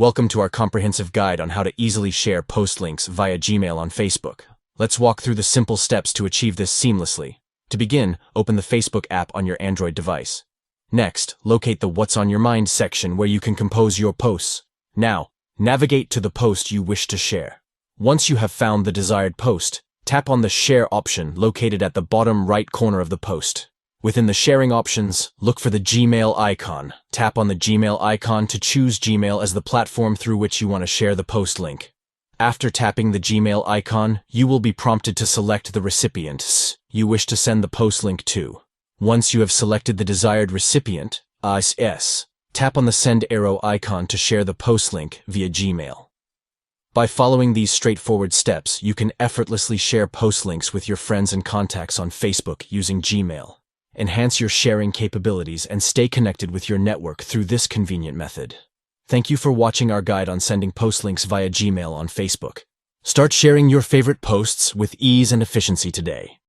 Welcome to our comprehensive guide on how to easily share post links via Gmail on Facebook. Let's walk through the simple steps to achieve this seamlessly. To begin, open the Facebook app on your Android device. Next, locate the What's on Your Mind section where you can compose your posts. Now, navigate to the post you wish to share. Once you have found the desired post, tap on the Share option located at the bottom right corner of the post. Within the sharing options, look for the Gmail icon. Tap on the Gmail icon to choose Gmail as the platform through which you want to share the post link. After tapping the Gmail icon, you will be prompted to select the recipient you wish to send the post link to. Once you have selected the desired recipient, tap on the send arrow icon to share the post link via Gmail. By following these straightforward steps, you can effortlessly share post links with your friends and contacts on Facebook using Gmail. Enhance your sharing capabilities and stay connected with your network through this convenient method. Thank you for watching our guide on sending post links via Gmail on Facebook. Start sharing your favorite posts with ease and efficiency today.